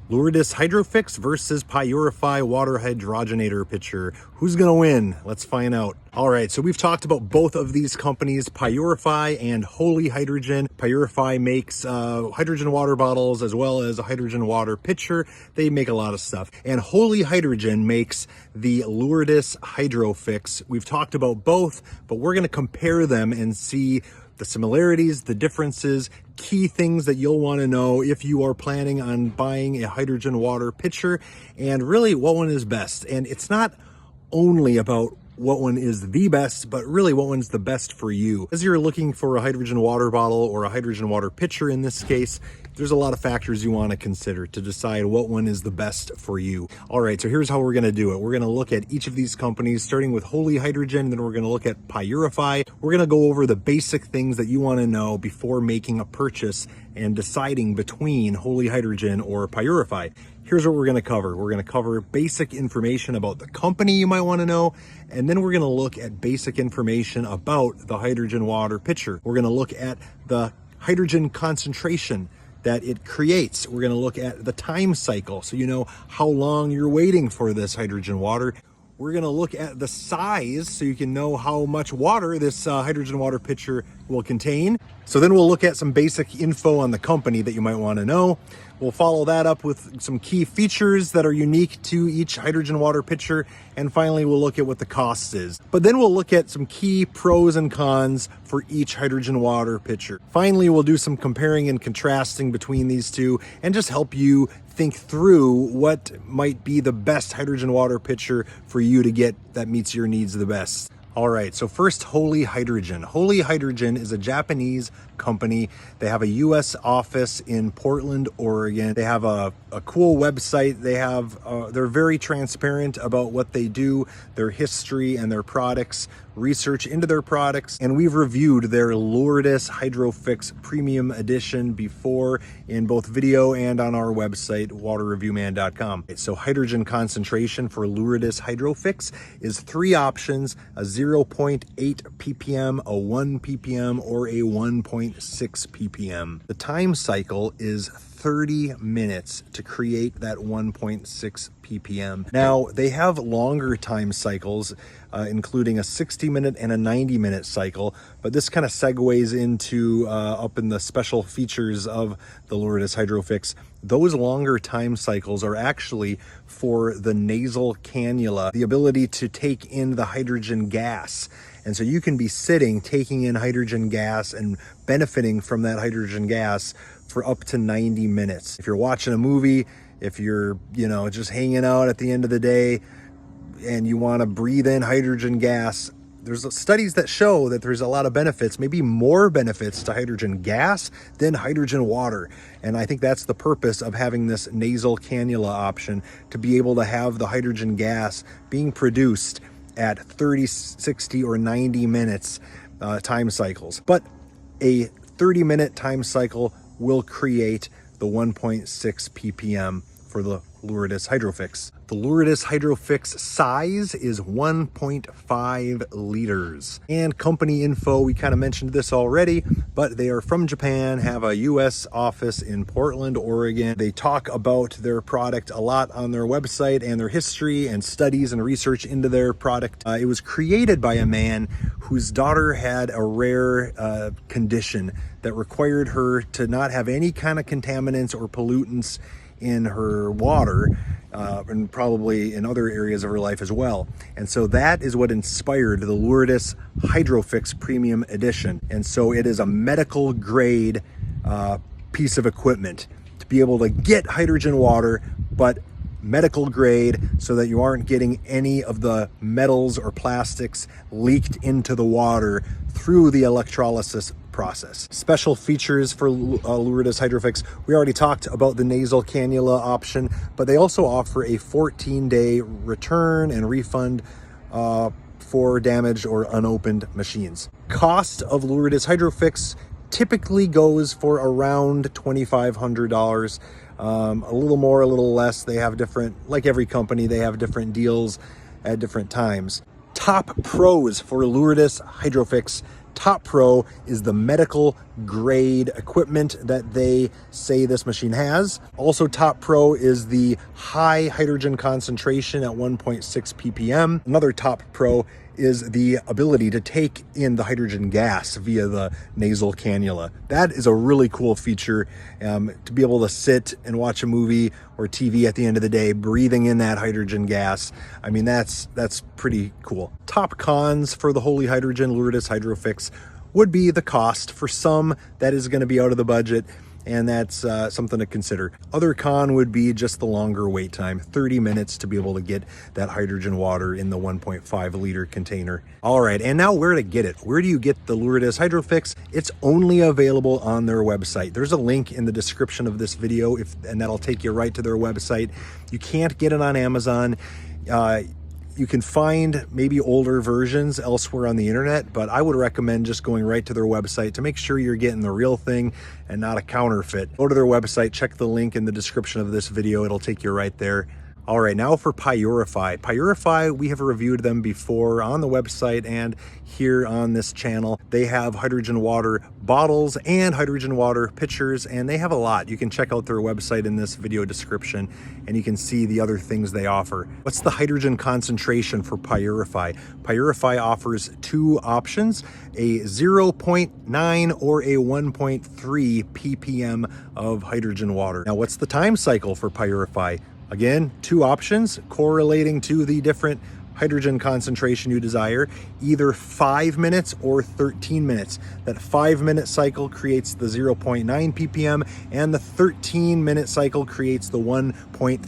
Lourdes Hydrofix versus Pyurify Water Hydrogenator pitcher. Who's going to win? Let's find out. All right, so we've talked about both of these companies, Pyurify and Holy Hydrogen. Pyurify makes hydrogen water bottles as well as a hydrogen water pitcher. They make a lot of stuff. And Holy Hydrogen makes the Lourdes Hydrofix. We've talked about both, but we're going to compare them and see the similarities, the differences, key things that you'll want to know if you are planning on buying a hydrogen water pitcher, and really what one is best. And it's not only about what one is the best, but really what one's the best for you. As you're looking for a hydrogen water bottle or a hydrogen water pitcher in this case, there's a lot of factors you want to consider to decide what one is the best for you. All right, so here's how we're going to do it. We're going to look at each of these companies, starting with Holy Hydrogen, then we're going to look at Pyurify. We're going to go over the basic things that you want to know before making a purchase and deciding between Holy Hydrogen or Pyurify. Here's what we're going to cover. We're going to cover basic information about the company you might want to know, and then we're going to look at basic information about the hydrogen water pitcher. We're going to look at the hydrogen concentration that it creates. We're going to look at the time cycle, so you know how long you're waiting for this hydrogen water. We're going to look at the size so you can know how much water this hydrogen water pitcher will contain. So then we'll look at some basic info on the company that you might want to know. We'll follow that up with some key features that are unique to each hydrogen water pitcher. And finally, we'll look at what the cost is. But then we'll look at some key pros and cons for each hydrogen water pitcher. Finally, we'll do some comparing and contrasting between these two and just help you think through what might be the best hydrogen water pitcher for you to get that meets your needs the best. All right, so first, Holy Hydrogen. Holy Hydrogen is a Japanese company. They have a U.S. office in Portland, Oregon. They have a cool website. They're very transparent about what they do, their history and their products, research into their products. And we've reviewed their Lourdes Hydrofix Premium Edition before in both video and on our website, waterreviewman.com. So hydrogen concentration for Lourdes Hydrofix is 3 options: a 0.8 ppm, a 1 ppm, or a 1.6 ppm. The time cycle is 30 minutes to create that 1.6 ppm. Now, they have longer time cycles, including a 60-minute and a 90-minute cycle, but this kind of segues into up in the special features of the Lourdes Hydrofix. Those longer time cycles are actually for the nasal cannula, the ability to take in the hydrogen gas. And so you can be sitting, taking in hydrogen gas and benefiting from that hydrogen gas for up to 90 minutes. If you're watching a movie, if you're, just hanging out at the end of the day and you want to breathe in hydrogen gas, there's studies that show that there's a lot of benefits, maybe more benefits to hydrogen gas than hydrogen water. And I think that's the purpose of having this nasal cannula option, to be able to have the hydrogen gas being produced at 30, 60, or 90 minutes time cycles. But a 30-minute time cycle will create the 1.6 ppm for the Lourdes Hydrofix. The Lourdes Hydrofix size is 1.5 liters. And company info, we kind of mentioned this already, but they are from Japan, have a U.S. office in Portland, Oregon. They talk about their product a lot on their website and their history and studies and research into their product. It was created by a man whose daughter had a rare condition that required her to not have any kind of contaminants or pollutants in her water, and probably in other areas of her life as well. And so that is what inspired the Lourdes Hydrofix Premium Edition. And so it is a medical grade piece of equipment to be able to get hydrogen water, but medical grade, so that you aren't getting any of the metals or plastics leaked into the water through the electrolysis process. Special features for Lourdes Hydrofix. We already talked about the nasal cannula option, but they also offer a 14-day return and refund for damaged or unopened machines. Cost of Lourdes Hydrofix typically goes for around $2,500. A little more, a little less. They have different, like every company, they have different deals at different times. Top pros for Lourdes Hydrofix Top Pro is the medical grade equipment that they say this machine has. Also, Top Pro is the high hydrogen concentration at 1.6 ppm. Another Top Pro is the ability to take in the hydrogen gas via the nasal cannula. That is a really cool feature, to be able to sit and watch a movie or TV at the end of the day, breathing in that hydrogen gas. I mean, that's pretty cool. Top cons for the Holy Hydrogen Lourdes Hydrofix would be the cost. For some, that is going to be out of the budget, and that's something to consider. Other con would be just the longer wait time, 30 minutes to be able to get that hydrogen water in the 1.5 liter container. All right, and now where to get it. Where do you get the Lourdes Hydrofix? It's only available on their website. There's a link in the description of this video, and that'll take you right to their website. You can't get it on Amazon. You can find maybe older versions elsewhere on the internet, but I would recommend just going right to their website to make sure you're getting the real thing and not a counterfeit. Go to their website, check the link in the description of this video. It'll take you right there. All right, now for Pyurify. Pyurify, we have reviewed them before on the website and here on this channel. They have hydrogen water bottles and hydrogen water pitchers, and they have a lot. You can check out their website in this video description, and you can see the other things they offer. What's the hydrogen concentration for Pyurify? Pyurify offers two options, a 0.9 or a 1.3 ppm of hydrogen water. Now, what's the time cycle for Pyurify? Again, two options correlating to the different hydrogen concentration you desire, either 5 minutes or 13 minutes. That 5-minute cycle creates the 0.9 ppm, and the 13-minute cycle creates the 1.3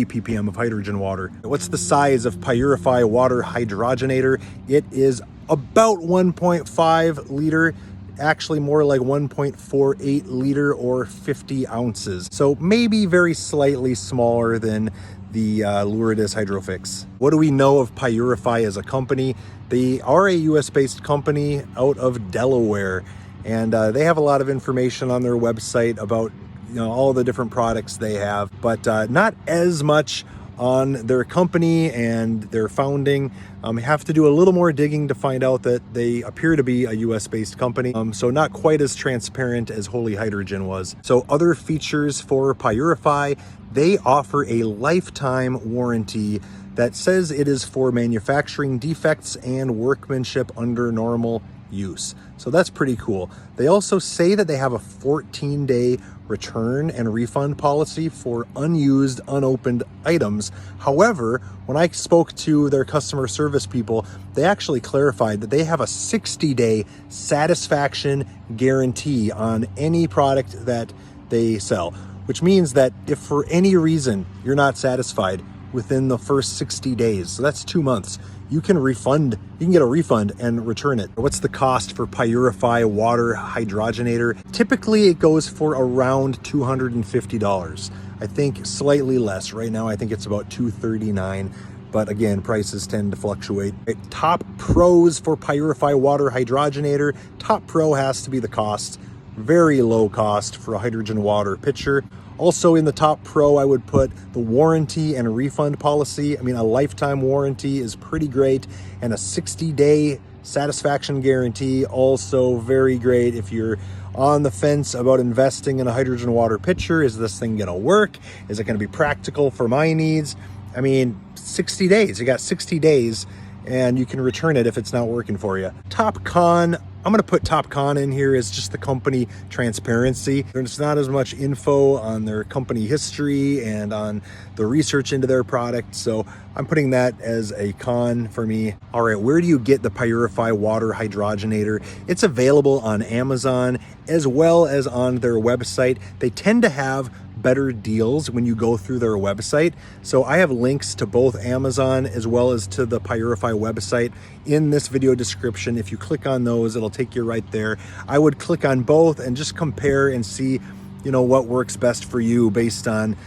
ppm of hydrogen water. What's the size of Pyurify Water Hydrogenator? It is about 1.5 liter. Actually more like 1.48 liter or 50 ounces. So maybe very slightly smaller than the Lourdes Hydrofix. What do we know of Pyurify as a company? They are a US-based company out of Delaware, and they have a lot of information on their website about all the different products they have, but not as much on their company and their founding. You have to do a little more digging to find out that they appear to be a US-based company, so not quite as transparent as Holy Hydrogen was. So other features for Pyurify, they offer a lifetime warranty that says it is for manufacturing defects and workmanship under normal use. So that's pretty cool. They also say that they have a 14-day return and refund policy for unused, unopened items. However, when I spoke to their customer service people, they actually clarified that they have a 60-day satisfaction guarantee on any product that they sell, which means that if for any reason you're not satisfied within the first 60 days, so that's 2 months, you can get a refund and return it. What's the cost for Pyurify Water Hydrogenator? Typically it goes for around $250. I think slightly less. Right now I think it's about $239, but again, prices tend to fluctuate. Top pros for Pyurify Water Hydrogenator. Top pro has to be the cost. Very low cost for a hydrogen water pitcher. Also in the Top Pro, I would put the warranty and refund policy. I mean, a lifetime warranty is pretty great, and a 60-day satisfaction guarantee, also very great. If you're on the fence about investing in a hydrogen water pitcher, is this thing gonna work? Is it gonna be practical for my needs? I mean, 60 days, you got 60 days, and you can return it if it's not working for you. Top con, I'm gonna put top con in here as just the company transparency. There's not as much info on their company history and on the research into their product, so I'm putting that as a con for me. All right, where do you get the Pyurify Water Hydrogenator? It's available on Amazon as well as on their website. They tend to have better deals when you go through their website. So I have links to both Amazon as well as to the Pyurify website in this video description. If you click on those, it'll take you right there. I would click on both and just compare and see, what works best for you based on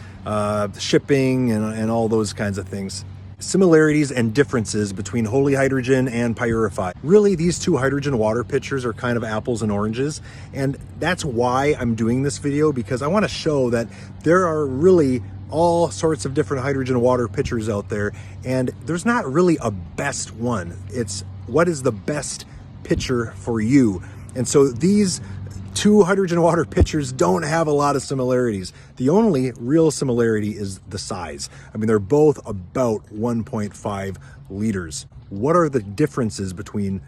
shipping and all those kinds of things. Similarities and differences between Holy Hydrogen and Pyurify. Really, these two hydrogen water pitchers are kind of apples and oranges, and that's why I'm doing this video, because I want to show that there are really all sorts of different hydrogen water pitchers out there, and there's not really a best one. It's what is the best pitcher for you. And so these two hydrogen water pitchers don't have a lot of similarities. The only real similarity is the size. I mean, they're both about 1.5 liters. What are the differences between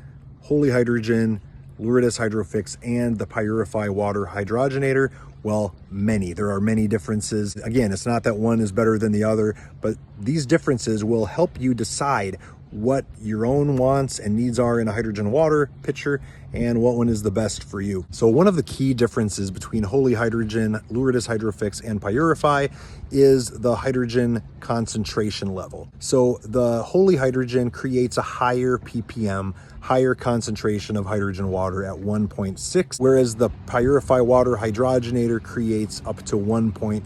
Holy Hydrogen, Lourdes Hydrofix, and the Pyurify Water Hydrogenator? Well, many. There are many differences. Again, it's not that one is better than the other, but these differences will help you decide what your own wants and needs are in a hydrogen water pitcher and what one is the best for you. So one of the key differences between Holy Hydrogen, Lourdes Hydrofix, and Pyurify is the hydrogen concentration level. So the Holy Hydrogen creates a higher ppm, higher concentration of hydrogen water at 1.6, whereas the Pyurify Water Hydrogenator creates up to 1.3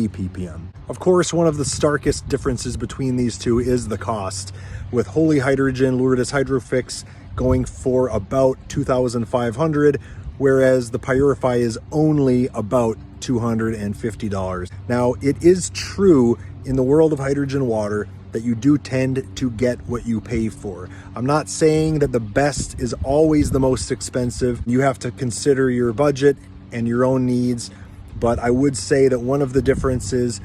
ppm. Of course, one of the starkest differences between these two is the cost, with Holy Hydrogen, Lourdes Hydrofix going for about $2,500, whereas the Pyurify is only about $250. Now, it is true in the world of hydrogen water that you do tend to get what you pay for. I'm not saying that the best is always the most expensive. You have to consider your budget and your own needs, but I would say that one of the differences,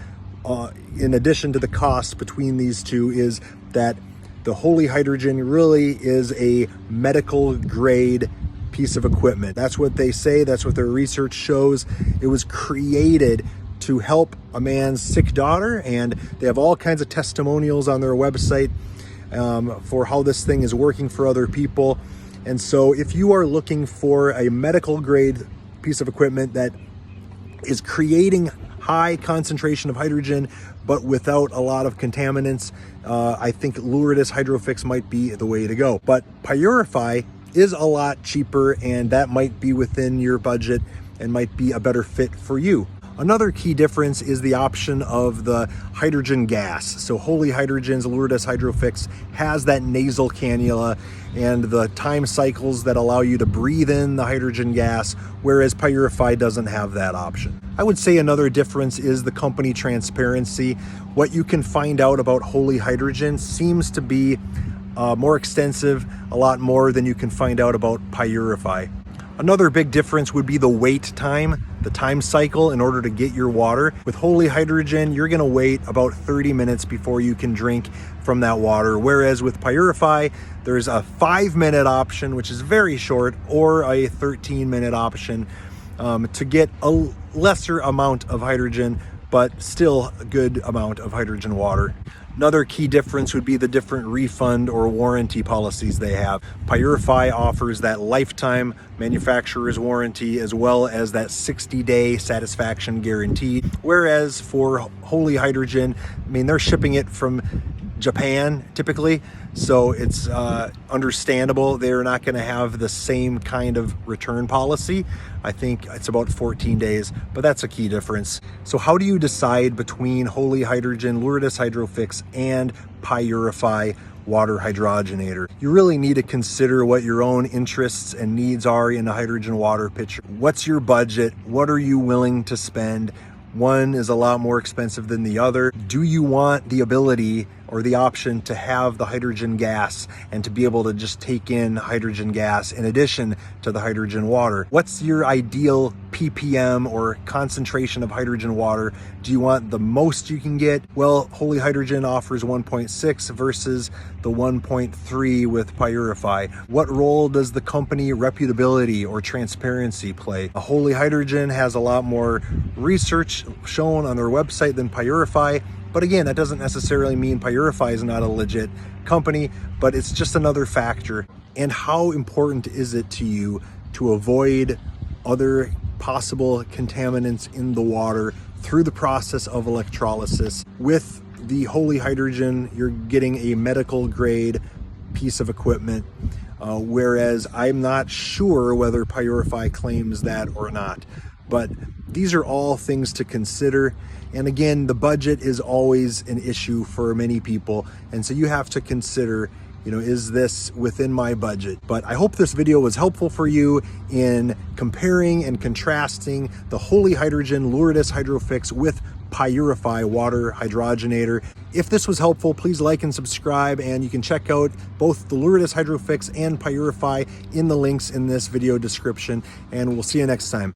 in addition to the cost between these two, is that the Holy Hydrogen really is a medical grade piece of equipment. That's what they say. That's what their research shows. It was created to help a man's sick daughter, and they have all kinds of testimonials on their website for how this thing is working for other people. And so if you are looking for a medical grade piece of equipment that is creating high concentration of hydrogen but without a lot of contaminants, I think Lourdes Hydrofix might be the way to go. But Pyurify is a lot cheaper, and that might be within your budget and might be a better fit for you. Another key difference is the option of the hydrogen gas. So Holy Hydrogen's Lourdes Hydrofix has that nasal cannula and the time cycles that allow you to breathe in the hydrogen gas, whereas Pyurify doesn't have that option. I would say another difference is the company transparency. What you can find out about Holy Hydrogen seems to be more extensive, a lot more than you can find out about Pyurify. Another big difference would be the wait time, the time cycle in order to get your water. With Holy Hydrogen, you're gonna wait about 30 minutes before you can drink from that water, whereas with Pyurify, there's a 5-minute option, which is very short, or a 13-minute option to get a lesser amount of hydrogen, but still a good amount of hydrogen water. Another key difference would be the different refund or warranty policies they have. Pyurify offers that lifetime manufacturer's warranty as well as that 60-day satisfaction guarantee. Whereas for Holy Hydrogen, I mean, they're shipping it from Japan typically, so it's understandable they're not going to have the same kind of return policy. I think it's about 14 days, but that's a key difference. So how do you decide between Holy Hydrogen, Lourdes Hydrofix, and Pyurify Water Hydrogenator? You really need to consider what your own interests and needs are in a hydrogen water pitcher. What's your budget? What are you willing to spend? One is a lot more expensive than the other. Do you want the ability or the option to have the hydrogen gas and to be able to just take in hydrogen gas in addition to the hydrogen water? What's your ideal ppm or concentration of hydrogen water? Do you want the most you can get? Well, Holy Hydrogen offers 1.6 versus the 1.3 with Pyurify. What role does the company reputability or transparency play? Holy Hydrogen has a lot more research shown on their website than Pyurify. But again, that doesn't necessarily mean Pyurify is not a legit company, but it's just another factor. And how important is it to you to avoid other possible contaminants in the water through the process of electrolysis? With the Holy Hydrogen, you're getting a medical grade piece of equipment, whereas I'm not sure whether Pyurify claims that or not. But these are all things to consider. And again, the budget is always an issue for many people. And so you have to consider is this within my budget? But I hope this video was helpful for you in comparing and contrasting the Holy Hydrogen Lourdes Hydrofix with Pyurify Water Hydrogenator. If this was helpful, please like and subscribe, and you can check out both the Lourdes Hydrofix and Pyurify in the links in this video description, and we'll see you next time.